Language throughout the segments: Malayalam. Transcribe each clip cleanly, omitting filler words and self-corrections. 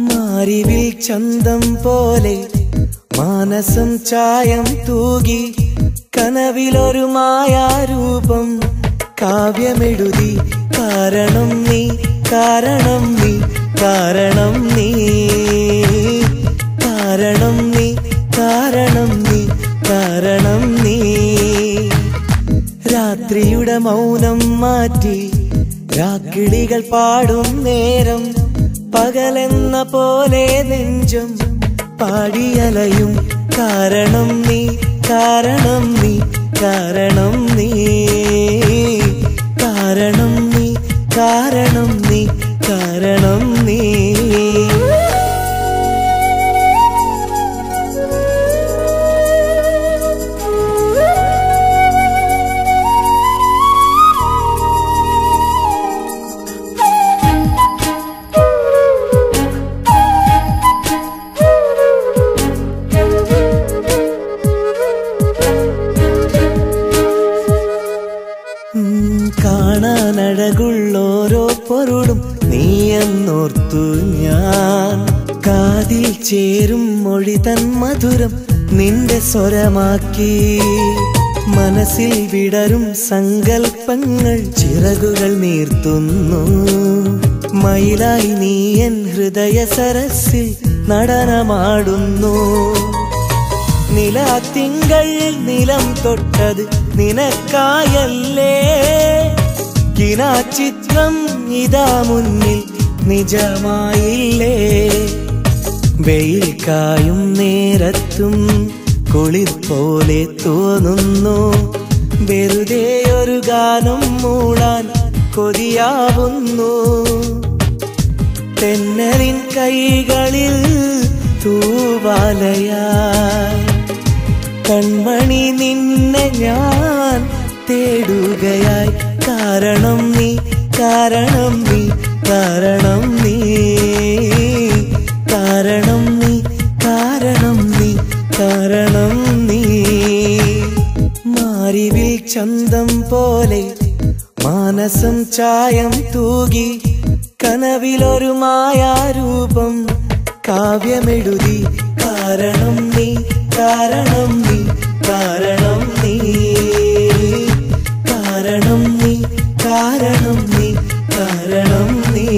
മാരിവിൽ ചന്തം പോലെ മാനസം ചായം തൂകി കനവിലൊരു മായാരൂപം കാവ്യമെഴുതി കാരണം നീ കാരണം നീ കാരണം നീ കാരണം നീ കാരണം നീ കാരണം നീ രാത്രിയുടെ മൗനം മാറ്റി രാക്കിളികൾ പാടും നേരം പകലെന്ന പോലെ നെഞ്ചം പാടിയലയും കാരണം നീ കാരണം നീ കാരണം നീ കാരണം നീ കാരണം നീ കാരണം നീ കാണാനഴകുള്ളോരോ പൊരുളും നീയെന്നോർത്തു ഞാൻ കാതിൽ ചേരും മൊഴി തൻ മധുരം നിന്റെ സ്വരമാക്കി മനസ്സിൽ വിടരും സങ്കൽപ്പങ്ങൾ ചിറകുകൾ നീർത്തുന്നു മയിലായി നീ എൻ ഹൃദയ സരസിൽ നടനമാടുന്നു നിലാത്തിങ്കൾ നിലം തൊട്ടത് നിനക്കായല്ലേ കിനാചിത്രം ഇതാ മുന്നിൽ നിജമായില്ലേ വെയിൽ കായും നേരത്തും കുളിർ പോലെ തോന്നുന്നു വെറുതെ ഒരു ഗാനം മൂളാൻ കൊതിയാവുന്നു തെന്നലിൻ കൈകളിൽ തൂവാലയായി കൺമണി നിന്നെ ഞാൻ തേടുകയായി കാരണം നീ കാരണം നീ കാരണം നീ കാരണം നീ കാരണം നീ കാരണം നീ മാരിവിൽ ചന്തം പോലെ മാനസം ചായം തൂകി കനവിലൊരു മായാരൂപം കാവ്യമെഴുതി കാരണം നീ കാരണം നീ കാരണം നീ കാരണം നീ കാരണം നീ കാരണം നീ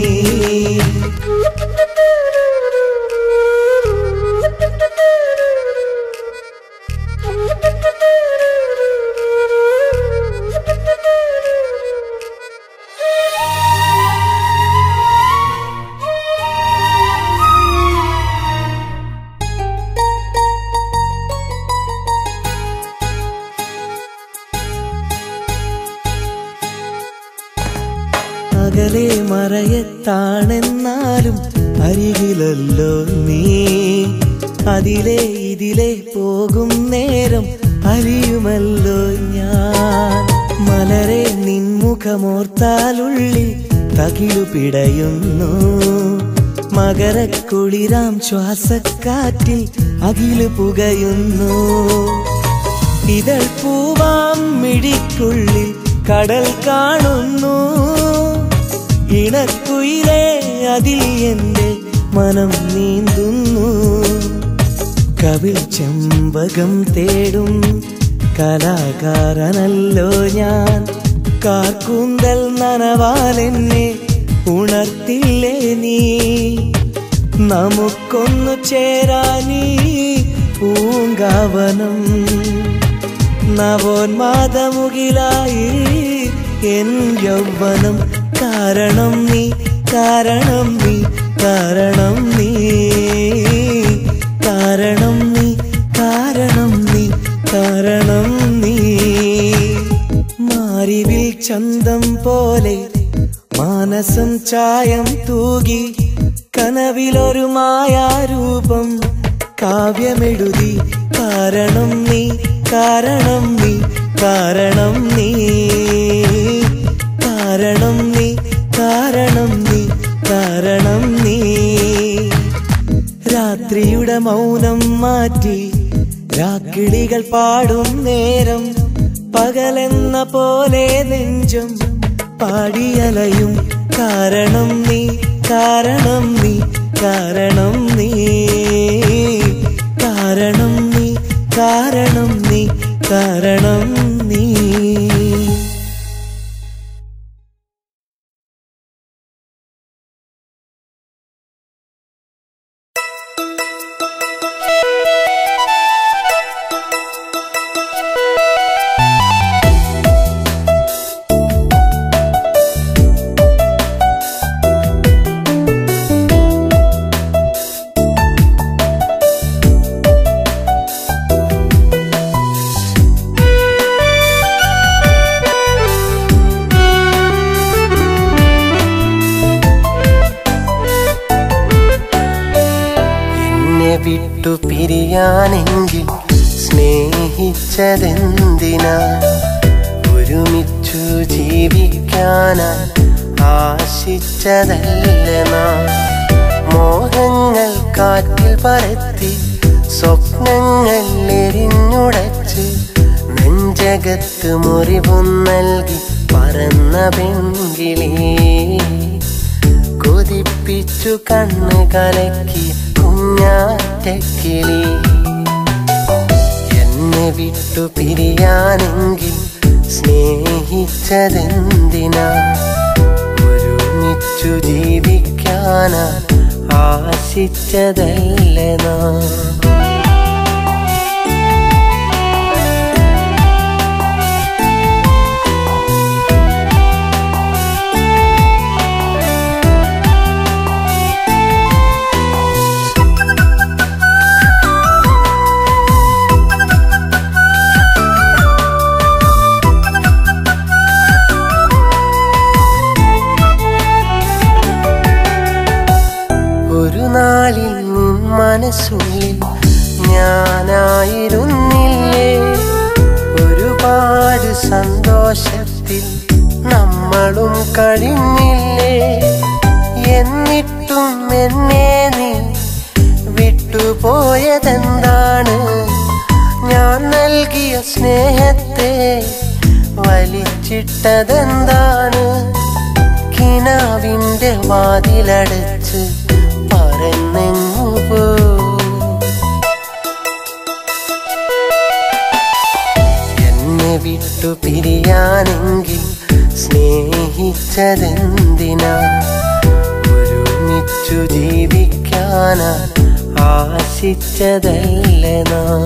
അകലെ മറയത്താണെന്നാലും അരികിലല്ലോ നീ അതിലെ ഇതിലെ പോകും നേരം അറിയുമല്ലോ ഞാൻ മലരെ നിൻമുഖമോർത്താലുള്ളിൽ തകിലു പിടയുന്നു മകരക്കുളിരാം ശ്വാസക്കാറ്റിൽ അകിലു പുകയുന്നു ഇതൾ പൂവാം മിഴിക്കുള്ളിൽ കടൽ കാണുന്നു ഇണക്കുയിലേ അതിൽ എന്റെ മനം നീന്തുന്നു കവിൾ ചെമ്പകം തേടും കലാകാരനല്ലോ ഞാൻ കാർക്കൂന്തൽ നനവാലെന്നെ ഉണർത്തില്ലേ നീ നമുക്കൊന്നു ചേരാനീ പൂങ്കാവനം നവോന്മാദമുകിലായി എൻ യൗവനം കാരണം നീ കാരണം നീ കാരണം നീ കാരണം നീ കാരണം നീ കാരണം നീ മാരിവിൽ ചന്തം പോലെ മാനസം ചായം തൂകി കനവിലൊരു മായാരൂപം കാവ്യമെഴുതി കാരണം നീ കാരണം നീ കാരണം നീ കാരണം നീ കാരണം നീ കാരണം നീ രാത്രിയുടെ മൗനം മാറ്റി രാക്കിളികൾ പാടും നേരം പകലെന്ന പോലെ നെഞ്ചം പാടിയലയും കാരണം നീ കാരണം നീ കാരണം നീ കാരണം നീ കാരണം നീ കാരണം നീ വിട്ടു പിരിയാനെങ്കിൽ സ്നേഹിച്ചതെന്തിനാ ഒരുമിച്ചു ജീവിക്കാനാ ആശിച്ചതല്ലേ നാം മോഹങ്ങൾ കാറ്റിൽ പറത്തി സ്വപ്നങ്ങൾ എരിഞ്ഞുടച്ച് നെഞ്ചകത്ത് മുറിവും നൽകി പറന്ന പെൺകിളി കൊതിപ്പിച്ചു കണ്ണ് കലക്കി കുഞ്ഞാറ്റക്കിളി എന്നെ വിട്ടു പിരിയാനെങ്കിൽ സ്നേഹിച്ചതെന്തിനാ ഒരുമിച്ചു ജീവിക്കാനാ ആശിച്ചതല്ലേ നാം നാളിൽ നിൻ മനസ്സുള്ളിൽ ഞാനായിരുന്നില്ലേ ഒരുപാട് സന്തോഷത്തിൽ നമ്മളും കഴിഞ്ഞില്ലേ എന്നിട്ടും എന്നെ നീ വിട്ടുപോയതെന്താണ് ഞാൻ നൽകിയ സ്നേഹത്തെ വലിച്ചിട്ടതെന്താണ് കിനാവിന്റെ വാതിലടച്ച് എന്നെ വിട്ടു പിരിയാനെങ്കിൽ സ്നേഹിച്ചതെന്തിനാ ഒരുമിച്ചു ജീവിക്കാനാ ആശിച്ചതല്ലേ നാം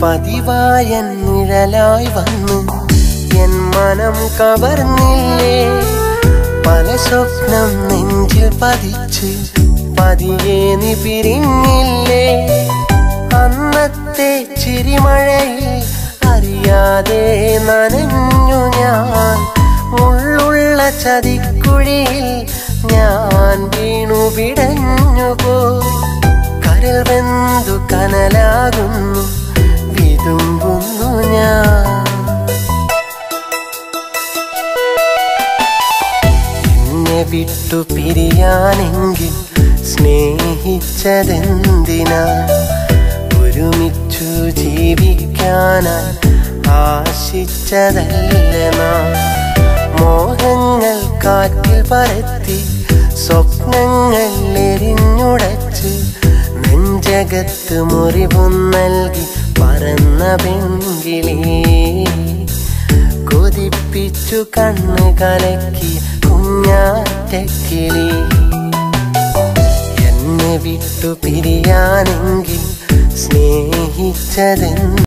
പതിവായ നിഴലായി വന്നു എൻ മനം കവർന്നില്ലേ പല സ്വപ്നം നെഞ്ചിൽ പതിച്ച് പതിയെ നീ പിരിഞ്ഞില്ലേ അന്നത്തെ ചിരിമഴയിൽ അറിയാതെ നനഞ്ഞു ഞാൻ ഉള്ളുള്ള ചതിക്കുഴിയിൽ ഞാൻ വീണു പിടഞ്ഞു പോ കരൽ വെന്തു കനലാകുന്നു വിതുമ്പുന്നു ഞാൻ എന്നെ വിട്ടു പിരിയാനെങ്കിൽ സ്നേഹിച്ചതെന്തിനാ ഒരുമിച്ചു ജീവിക്കാനാ ആശിച്ചതല്ലേ നാം മോഹങ്ങൾ കാറ്റിൽ പറത്തി സ്വപ്നങ്ങൾ എരിഞ്ഞുടച്ച് നെഞ്ചകത്ത് മുറിവും നൽകി പറന്ന പെൺകിളി കൊതിപ്പിച്ചു കണ്ണ് കലക്കി കുഞ്ഞാറ്റക്കിളി എന്നെ വിട്ടു പിരിയാനെങ്കിൽ സ്നേഹിച്ചതെന്തിനാ